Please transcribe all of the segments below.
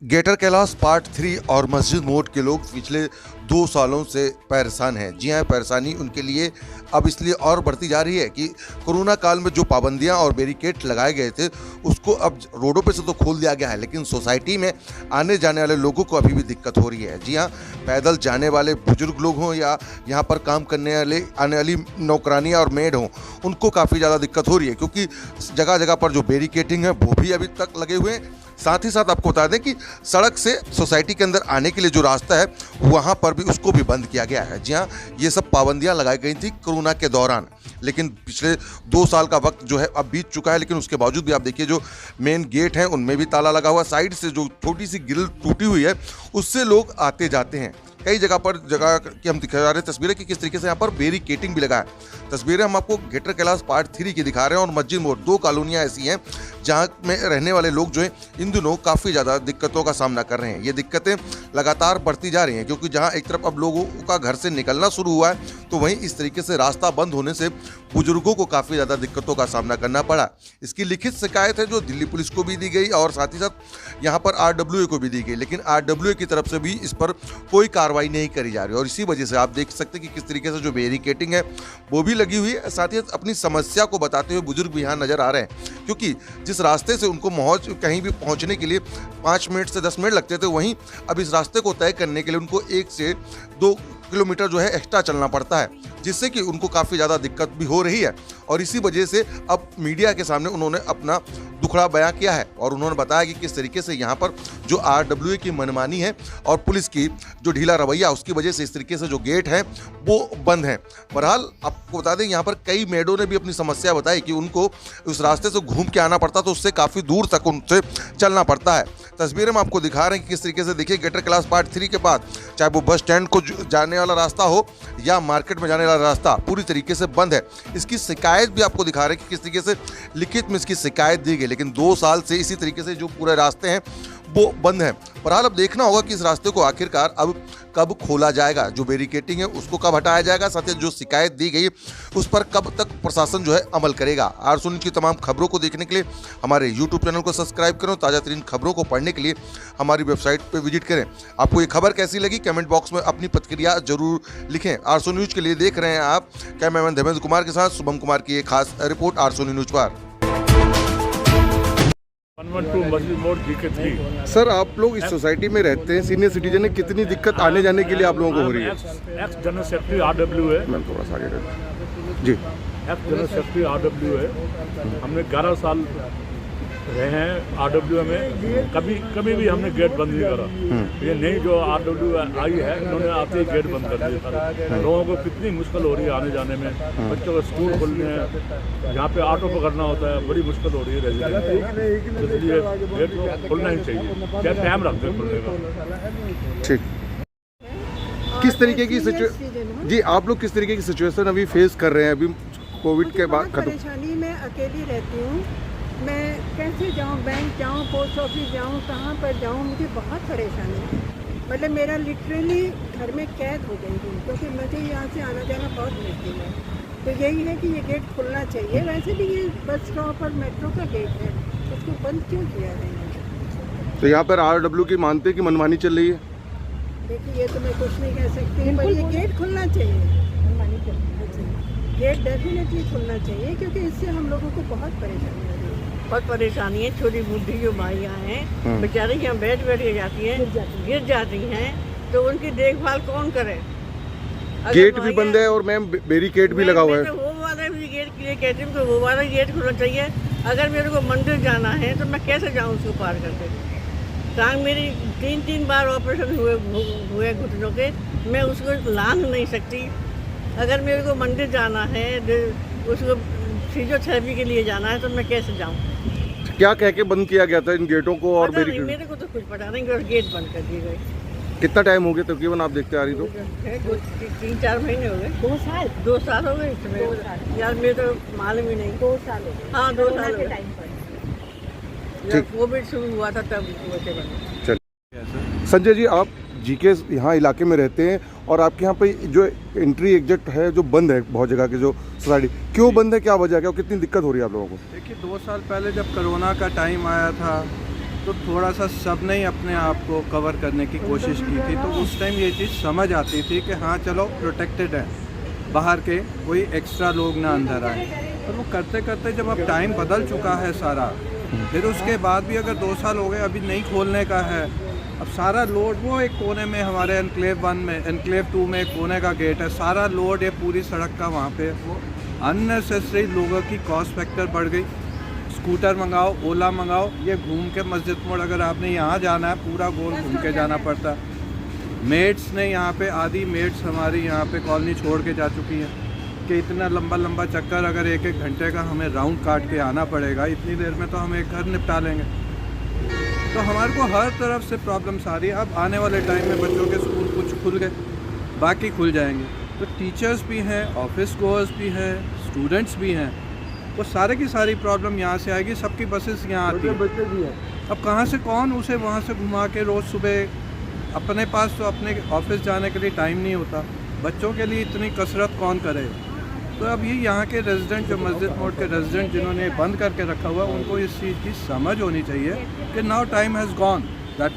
गेटर Kailash part 3 और मस्जिद मोड़ के लोग पिछले 2 सालों से परेशान हैं। जी हाँ, परेशानी उनके लिए अब इसलिए और बढ़ती जा रही है कि कोरोना काल में जो पाबंदियां और बैरिकेड लगाए गए थे उसको अब रोडों पे से तो खोल दिया गया है, लेकिन सोसाइटी में आने जाने वाले लोगों को अभी भी दिक्कत हो रही है। जी हाँ, पैदल जाने वाले बुजुर्ग लोग हों या यहाँ पर काम करने वाले आने वाली नौकरानियाँ और मेड हों, उनको काफ़ी ज़्यादा दिक्कत हो रही है, क्योंकि जगह जगह पर जो बैरिकेडिंग है वो भी अभी तक लगे हुए हैं। साथ ही साथ आपको बता दें कि सड़क से सोसाइटी के अंदर आने के लिए जो रास्ता है वहाँ पर भी उसको भी बंद किया गया है। जी हाँ, ये सब पाबंदियाँ लगाई गई थी कोरोना के दौरान, लेकिन पिछले 2 साल का वक्त जो है अब बीत चुका है, लेकिन उसके बावजूद भी आप देखिए जो मेन गेट हैं उनमें भी ताला लगा हुआ, साइड से जो छोटी सी ग्रिल टूटी हुई है उससे लोग आते जाते हैं। कई जगह की हम दिखा रहे हैं तस्वीरें कि किस तरीके से यहाँ पर बैरिकेडिंग भी लगा है। तस्वीरें हम आपको गेटर कैलाश पार्ट 3 की दिखा रहे हैं और मस्जिद मोड़ 2 कॉलोनियाँ ऐसी हैं जहाँ में रहने वाले लोग जो है इन दिनों काफ़ी ज़्यादा दिक्कतों का सामना कर रहे हैं। ये दिक्कतें लगातार बढ़ती जा रही हैं, क्योंकि जहाँ एक तरफ अब लोगों का घर से निकलना शुरू हुआ है तो वहीं इस तरीके से रास्ता बंद होने से बुजुर्गों को काफ़ी ज़्यादा दिक्कतों का सामना करना पड़ा। इसकी लिखित शिकायत है जो दिल्ली पुलिस को भी दी गई और साथ ही साथ यहाँ पर RWA को भी दी गई, लेकिन RWA की तरफ से भी इस पर कोई कार्रवाई नहीं करी जा रही और इसी वजह से आप देख सकते हैं कि किस तरीके से जो बैरिकेडिंग है वो भी लगी हुई है। साथ ही अपनी समस्या को बताते हुए बुजुर्ग भी यहाँ नजर आ रहे हैं, क्योंकि जिस रास्ते से उनको कहीं भी पहुँचने के लिए 5 मिनट से 10 मिनट लगते थे, वहीं अब इस रास्ते को तय करने के लिए उनको 1 से 2 किलोमीटर जो है एक्स्ट्रा चलना पड़ता है, जिससे कि उनको काफ़ी ज़्यादा दिक्कत भी हो रही है। और इसी वजह से अब मीडिया के सामने उन्होंने अपना दुखड़ा बयां किया है और उन्होंने बताया कि किस तरीके से यहाँ पर जो RWA की मनमानी है और पुलिस की जो ढीला रवैया उसकी वजह से इस तरीके से जो गेट है वो बंद है। बहरहाल आपको बता दें यहाँ पर कई मेडों ने भी अपनी समस्या बताई कि उनको उस रास्ते से घूम के आना पड़ता, तो उससे काफ़ी दूर तक उनसे चलना पड़ता है। तस्वीरें हम आपको दिखा रहे हैं कि किस तरीके से देखिए गेटर कैलाश पार्ट 3 के बाद चाहे वो बस स्टैंड को जाने वाला रास्ता हो या मार्केट में जाने वाला रास्ता पूरी तरीके से बंद है। इसकी शिकायत भी आपको दिखा रहे हैं कि किस तरीके से लिखित में इसकी शिकायत दी गई, लेकिन 2 साल से इसी तरीके से जो पूरे रास्ते हैं वो बंद है। बहरहाल अब देखना होगा कि इस रास्ते को आखिरकार अब कब खोला जाएगा, जो बैरिकेडिंग है उसको कब हटाया जाएगा, साथ ही जो शिकायत दी गई उस पर कब तक प्रशासन जो है अमल करेगा। आरसू न्यूज़ की तमाम खबरों को देखने के लिए हमारे YouTube चैनल को सब्सक्राइब करें, ताज़ा तरीन खबरों को पढ़ने के लिए हमारी वेबसाइट पर विजिट करें। आपको ये खबर कैसी लगी कमेंट बॉक्स में अपनी प्रतिक्रिया जरूर लिखें। आरसू न्यूज़ के लिए देख रहे हैं आप कैमरामैन धर्मेंद्र कुमार के साथ शुभम कुमार की एक खास रिपोर्ट आरसू न्यूज़ पर। 112 मस्जिद मोड़ GK3। सर, आप लोग इस सोसाइटी में रहते हैं, सीनियर सिटीजन है, कितनी दिक्कत आने जाने के लिए आप लोगों को हो रही है? Ex general secretary RWA। मैं थोड़ा सा आगे रहता जी। Ex general secretary RWA। हमने 11 साल रहे हैं RWA में, कभी भी हमने गेट बंद नहीं करा। ये नई जो RWA आई है इन्होंने आते ही गेट बंद कर दिया। लोगों को कितनी मुश्किल हो रही है आने जाने में, बच्चों को स्कूल खोलने हैं, यहाँ पे ऑटो पकड़ना होता है, बड़ी मुश्किल हो रही है रेजिडेंट, इसलिए गेट को खोलना ही चाहिए। क्या टाइम रखते हैं खुलने का? ठीक। किस तरीके की जी आप लोग किस तरीके की सिचुएशन अभी फेस कर रहे हैं अभी कोविड के बाद? परेशानी में अकेली रहती हूँ, मैं कैसे जाऊँ, बैंक जाऊँ, पोस्ट ऑफिस जाऊँ, कहाँ पर जाऊँ, मुझे बहुत परेशानी है। मतलब मेरा लिटरली घर में कैद हो गई हूँ, क्योंकि मुझे यहाँ से आना जाना बहुत मुश्किल है। तो यही है कि ये गेट खुलना चाहिए। वैसे भी ये बस स्टॉप और मेट्रो का गेट है, इसको बंद क्यों किया है? तो यहाँ पर RWA की मानते हैं कि मनमानी चल रही है? देखिए, ये तो मैं कुछ नहीं कह सकती, पर ये गेट खुलना चाहिए। गेट डेफिनेटली खुलना चाहिए, क्योंकि इससे हम लोगों को बहुत परेशानी हो रही है। बहुत परेशानी है। छोटी बूढ़ी जो माइयाँ हैं बेचारी यहाँ बैठ के जाती हैं, गिर जाती हैं, तो उनकी देखभाल कौन करे? गेट भी बंद है और मैम बैरिकेड भी लगा हुआ है। वो वाला भी गेट के लिए कहती हूँ, तो वो वाला गेट खुलना चाहिए। अगर मेरे को मंदिर जाना है तो मैं कैसे जाऊँ उसको पार करके? टांग मेरी 3 बार ऑपरेशन हुए घुटनों के, मैं उसको लांघ नहीं सकती। अगर मेरे को मंदिर जाना है, उसको फिजियोथेरेपी के लिए जाना है, तो मैं कैसे जाऊँ? क्या कह के बंद किया गया था इन गेटों को और बैरिकेड? मेरे को तो कुछ पता नहीं, और गेट बंद कर दिए गए। कितना टाइम हो गया तकरीबन आप देखते आ रही? तो 3-4 महीने हो गए। 2 साल हो गए इसमें यार, मेरे तो मालूम ही नहीं। 2 साल हो गए। हाँ, 2 साल के टाइम पर जब कोविड शुरू हुआ था तब वैसे बने। चलिए संजय जी, आप GK यहाँ इलाके में रहते हैं और आपके यहाँ पे जो एंट्री एग्जिट है जो बंद है बहुत जगह के, जो सोसाइटी क्यों बंद है, क्या वजह है, क्या कितनी दिक्कत हो रही है आप लोगों को? देखिए, 2 साल पहले जब कोरोना का टाइम आया था तो थोड़ा सा सब ने ही अपने आप को कवर करने की कोशिश की थी, तो उस टाइम ये चीज़ समझ आती थी कि हाँ चलो प्रोटेक्टेड है, बाहर के कोई एक्स्ट्रा लोग ना अंदर आए। पर वो करते करते जब अब टाइम बदल चुका है सारा, फिर उसके बाद भी अगर 2 साल हो गए अभी नहीं खोलने का है, अब सारा लोड वो एक कोने में हमारे एनक्लेव 1 में, एनक्लेव 2 में एक कोने का गेट है, सारा लोड ये पूरी सड़क का वहाँ पे अननेसेसरी लोगों की कॉस्ट फैक्टर बढ़ गई। स्कूटर मंगाओ, ओला मंगाओ, ये घूम के मस्जिद मोड़ अगर आपने यहाँ जाना है पूरा गोल घूम के जाना पड़ता। मेट्स ने यहाँ पे आधी मेट्स हमारी यहाँ पे कॉलोनी छोड़ के जा चुकी हैं कि इतना लंबा लंबा चक्कर अगर 1-1 घंटे का हमें राउंड काट के आना पड़ेगा, इतनी देर में तो हम एक घर निपटा लेंगे। तो हमारे को हर तरफ से प्रॉब्लम्स आ रही है। अब आने वाले टाइम में बच्चों के स्कूल कुछ खुल गए, बाकी खुल जाएंगे, तो टीचर्स भी हैं, ऑफिस गोअर्स भी हैं, स्टूडेंट्स भी हैं, वो सारे की सारी प्रॉब्लम यहाँ से आएगी। सबकी बसेस यहाँ आती हैं, बच्चे भी हैं। अब कहाँ से कौन उसे वहाँ से घुमा के रोज़ सुबह, अपने पास तो अपने ऑफिस जाने के लिए टाइम नहीं होता, बच्चों के लिए इतनी कसरत कौन करे। तो अब ये यहाँ के रेजिडेंट, जो मस्जिद मोड़ के रेजिडेंट जिन्होंने बंद करके रखा हुआ, उनको इस चीज़ की समझ होनी चाहिए कि now time has gone, that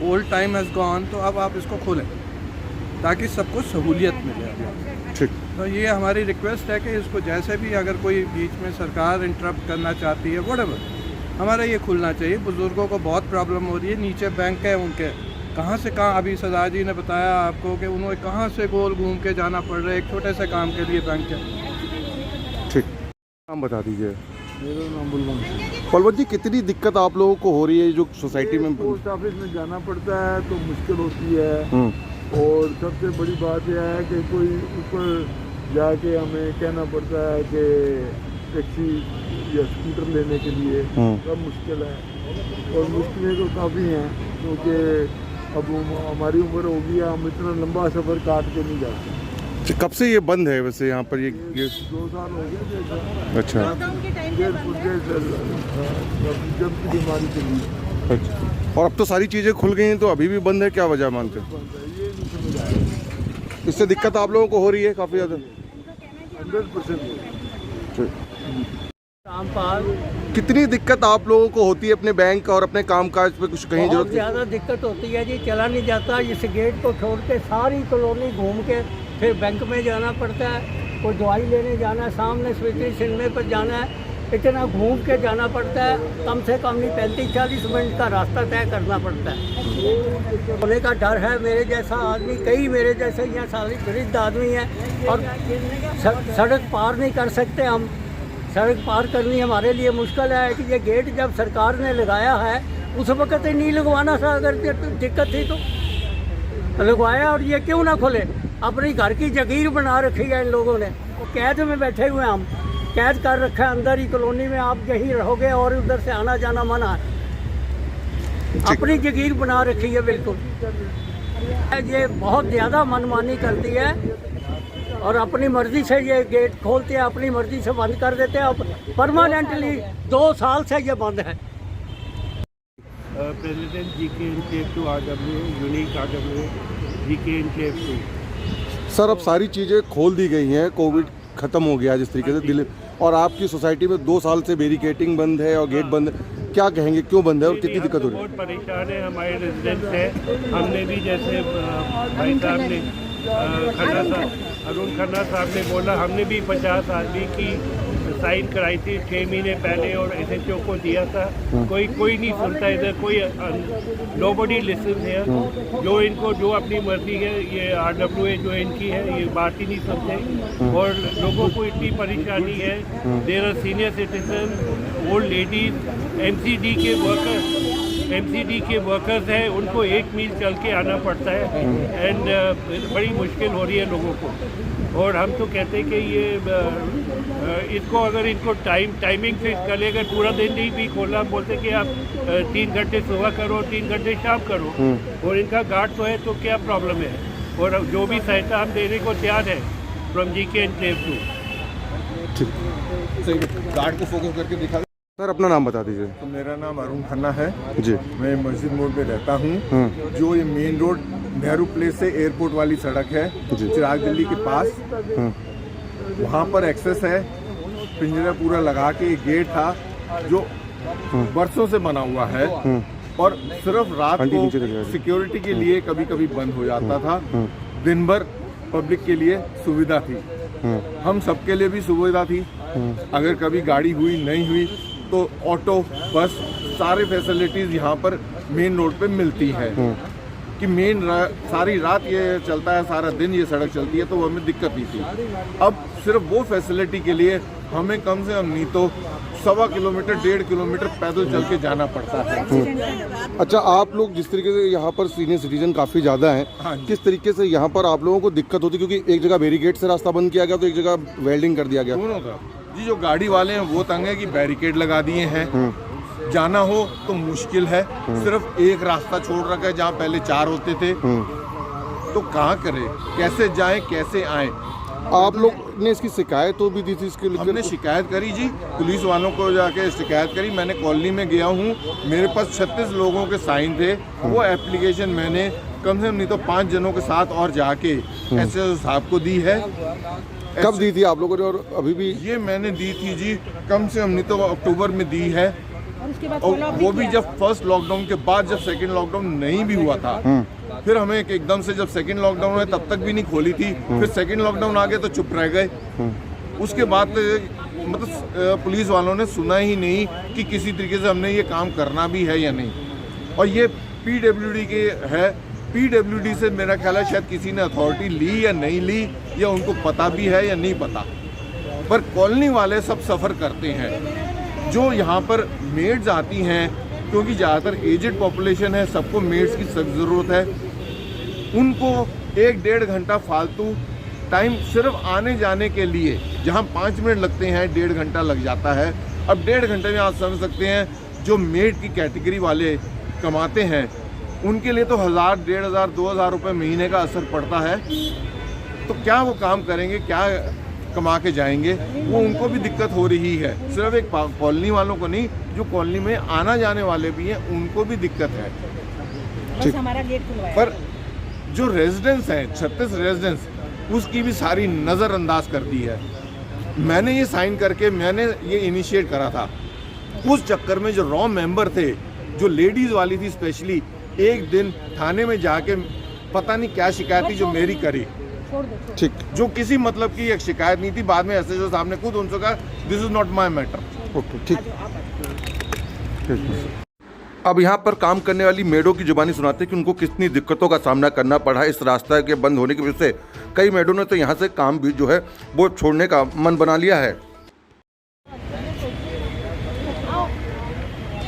old time has gone, तो अब आप इसको खोलें ताकि सबको सहूलियत मिले। ठीक। तो ये हमारी रिक्वेस्ट है कि इसको जैसे भी अगर कोई बीच में सरकार इंटरप्ट करना चाहती है, व्हाटएवर, हमारा ये खुलना चाहिए। बुज़ुर्गों को बहुत प्रॉब्लम हो रही है, नीचे बैंक है उनके, कहाँ से कहाँ, अभी सरदार जी ने बताया आपको कि उन्हें कहाँ से गोल घूम के जाना पड़ रहा है एक छोटे से काम के लिए बैंक है। ठीक, नाम बता दीजिए। मेरा नाम बुलवंत। पलवंत जी, कितनी दिक्कत आप लोगों को हो रही है जो सोसाइटी में? पोस्ट ऑफिस में जाना पड़ता है तो मुश्किल होती है, और सबसे बड़ी बात यह है कि कोई ऊपर जाके हमें कहना पड़ता है कि टैक्सी या स्कूटर लेने के लिए, सब मुश्किल है। और मुश्किलें तो काफ़ी हैं क्योंकि अब हमारी उम्र हो गई है, हम इतना लंबा सफ़र काट के नहीं जाते। कब से ये बंद है वैसे यहाँ पर? ये 2 साल हो गए। अच्छा, जब की बीमारी चली। अच्छा, और अब तो सारी चीज़ें खुल गई हैं, तो अभी भी बंद है, क्या वजह मानते हैं? इससे दिक्कत आप लोगों को हो रही है काफ़ी ज़्यादा? 100%। कितनी दिक्कत आप लोगों को होती है अपने बैंक और अपने कामकाज पे? कुछ कहीं बहुत जरूरत? ज़्यादा दिक्कत होती है जी, चला नहीं जाता। इस गेट को छोड़ के सारी कॉलोनी घूम के फिर बैंक में जाना पड़ता है, कोई दवाई लेने जाना है, सामने स्वीटी सिनेमे पर जाना है, इतना घूम के जाना पड़ता है। कम से कम नहीं 35-40 मिनट का रास्ता तय करना पड़ता है। होने का डर है। मेरे जैसा आदमी, कई मेरे जैसे यहाँ सारे वृद्ध आदमी हैं और सड़क पार नहीं कर सकते। हम सड़क पार करनी हमारे लिए मुश्किल है कि ये गेट जब सरकार ने लगाया है उस वक्त ही नहीं लगवाना था। अगर दिक्कत थी तो लगवाया, और ये क्यों ना खुले? अपनी घर की जगीर बना रखी है इन लोगों ने। कैद में बैठे हुए, हम कैद कर रखा है अंदर ही कॉलोनी में, आप यहीं रहोगे और उधर से आना जाना मना है। अपनी जगीर बना रखी है बिल्कुल। ये बहुत ज़्यादा मनमानी करती है और अपनी मर्जी से ये गेट खोलते हैं, अपनी मर्जी से बंद कर देते हैं। अब परमानेंटली 2 साल से ये बंद है। President GK enclave 2 RWA, unique RWA, GK enclave 2। Sir, अब सारी चीज़ें खोल दी गई हैं, कोविड ख़त्म हो गया जिस तरीके से दिल्ली, और आपकी सोसाइटी में 2 साल से बैरिकेटिंग बंद है और गेट बंद है, क्या कहेंगे, क्यों बंद है और कितनी दिक्कत हो रही है? बहुत परेशान है हमारे रेजिडेंट्स हैं। हमने भी जैसे भाई साहब ने अरुण खन्ना साहब ने बोला, हमने भी 50 आदमी की साइन कराई थी 6 महीने पहले और SHO को दिया था। कोई नहीं सुनता इधर, कोई नोबडी लिसन है। जो इनको जो अपनी मर्जी है, ये RWA जो इनकी है, ये बात ही नहीं सुनते और लोगों को इतनी परेशानी है। There are senior citizen, old ladies, MCD के वर्कर्स हैं, उनको 1 मील चल के आना पड़ता है एंड बड़ी मुश्किल हो रही है लोगों को। और हम तो कहते हैं कि ये इसको अगर इनको टाइमिंग फिक्स कर ले, अगर पूरा दिन नहीं भी खोला, बोलते कि आप 3 घंटे सुबह करो, 3 घंटे शाम करो, और इनका गार्ड तो है, तो क्या प्रॉब्लम है? और जो भी सहायता हम देने को तैयार है फ्रॉम जीके एनक्लेव 2। गार्ड को फोकस करके दिखा। सर, अपना नाम बता दीजिए। तो मेरा नाम अरुण खन्ना है जी। मैं मस्जिद मोड़ पे रहता हूँ। जो ये मेन रोड नेहरू प्लेस से एयरपोर्ट वाली सड़क है, चिराग दिल्ली के पास, वहाँ पर एक्सेस है। पिंजरा पूरा लगा के एक गेट था जो बरसों से बना हुआ है, और सिर्फ रात को सिक्योरिटी के लिए कभी कभी बंद हो जाता था, दिन भर पब्लिक के लिए सुविधा थी, हम सबके लिए भी सुविधा थी। अगर कभी गाड़ी हुई नहीं हुई तो ऑटो बस सारे फैसिलिटीज़ यहाँ पर मेन रोड पे मिलती है कि सारी रात ये चलता है, सारा दिन ये सड़क चलती है, तो हमें दिक्कत नहीं थी। अब सिर्फ वो फैसिलिटी के लिए हमें कम से कम नहीं तो 1.25 किलोमीटर 1.5 किलोमीटर पैदल चल के जाना पड़ता है। अच्छा, आप लोग जिस तरीके से यहाँ पर सीनियर सिटीजन काफ़ी ज़्यादा हैं, किस तरीके से यहाँ पर आप लोगों को दिक्कत होती है? क्योंकि एक जगह बैरिकेड से रास्ता बंद किया गया तो एक जगह वेल्डिंग कर दिया गया। दोनों का जी, जो गाड़ी वाले हैं वो तंग है कि बैरिकेड लगा दिए हैं, जाना हो तो मुश्किल है, सिर्फ एक रास्ता छोड़ रखा है जहाँ पहले 4 होते थे, तो कहाँ करें, कैसे जाएं कैसे आएं। आप लोग ने इसकी शिकायत तो भी दी थी इसके लिए? हमने शिकायत करी जी, पुलिस वालों को जाके शिकायत करी। मैंने कॉलोनी में गया हूँ, मेरे पास 36 लोगों के साइन थे, वो एप्लीकेशन मैंने कम से कम नहीं तो 5 जनों के साथ और जाके एसएसओ साहब को दी है। कब दी थी आप लोगों ने और अभी भी? ये मैंने दी थी जी, कम से कम नहीं तो अक्टूबर में दी है, और वो भी जब फर्स्ट लॉकडाउन के बाद, जब सेकंड लॉकडाउन नहीं भी हुआ था। फिर हमें एकदम से जब सेकंड लॉकडाउन हुआ तब तक भी नहीं खोली थी, फिर सेकंड लॉकडाउन आ गया तो चुप रह गए। उसके बाद मतलब पुलिस वालों ने सुना ही नहीं कि किसी तरीके से हमने ये काम करना भी है या नहीं। और ये पीडब्ल्यूडी के है, पीडब्ल्यूडी से मेरा ख्याल है शायद किसी ने अथॉरिटी ली या नहीं ली, या उनको पता भी है या नहीं पता, पर कॉलोनी वाले सब सफ़र करते हैं। जो यहाँ पर मेड्स आती हैं, क्योंकि ज़्यादातर एजेड पॉपुलेशन है, सबको मेड्स की सख्त ज़रूरत है, उनको 1-1.5 घंटा फालतू टाइम सिर्फ आने जाने के लिए, जहाँ 5 मिनट लगते हैं 1.5 घंटा लग जाता है। अब 1.5 घंटे में आप समझ सकते हैं जो मेड की कैटेगरी वाले कमाते हैं उनके लिए तो 1000, 1500, 2000 रुपये महीने का असर पड़ता है। तो क्या वो काम करेंगे, क्या कमा के जाएंगे, वो उनको भी दिक्कत हो रही है। सिर्फ एक कॉलोनी वालों को नहीं, जो कॉलोनी में आना जाने वाले भी हैं उनको भी दिक्कत है। बस हमारा गेट खुलवाया। पर जो रेजिडेंट्स हैं, 36 रेजिडेंट्स, उसकी भी सारी नज़रअंदाज कर दी है। मैंने ये साइन करके मैंने ये इनिशिएट करा था, उस चक्कर में जो रॉ मेंबर थे, जो लेडीज़ वाली थी स्पेशली, एक दिन थाने में जाके पता नहीं क्या शिकायत थी जो मेरी करी, ठीक, जो किसी मतलब की एक शिकायत नहीं थी। बाद में एसएसओ साहब ने खुद उनसे कहा this is not my matter. Okay, ठीक। अब यहाँ पर काम करने वाली मेडों की जुबानी सुनाते हैं कि उनको कितनी दिक्कतों का सामना करना पड़ा इस रास्ते के बंद होने की वजह से। कई मेडों ने तो यहाँ से काम भी जो है वो छोड़ने का मन बना लिया है।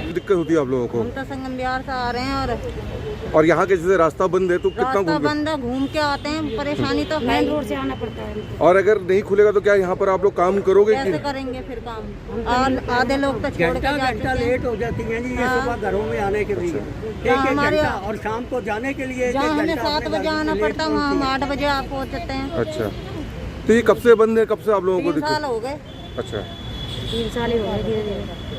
दिक्कत होती है आप लोगों को? हम तो संगम बिहार से आ रहे हैं और यहाँ के जैसे रास्ता बंद है तो कितना रास्ता बंद है, घूम के आते हैं, परेशानी तो है, रोड से आना पड़ता है। और अगर नहीं खुलेगा तो क्या यहाँ पर आप लोग काम करोगे? कैसे करेंगे फिर काम? और आधे लोग तो छोड़ के जा चुके हैं। लेट हो जाती है जी, ये सुबह घरों में आने के लिए एक घंटा, और शाम को जाने के लिए जहाँ हमें 7 बजे आना पड़ता है वहाँ हम 8 बजे आप पहुँचते हैं। अच्छा, तो ये कब से बंद है, कब से आप लोगों को 3 साल हो गए। अच्छा, 3 साल ही हो गए धीरे धीरे।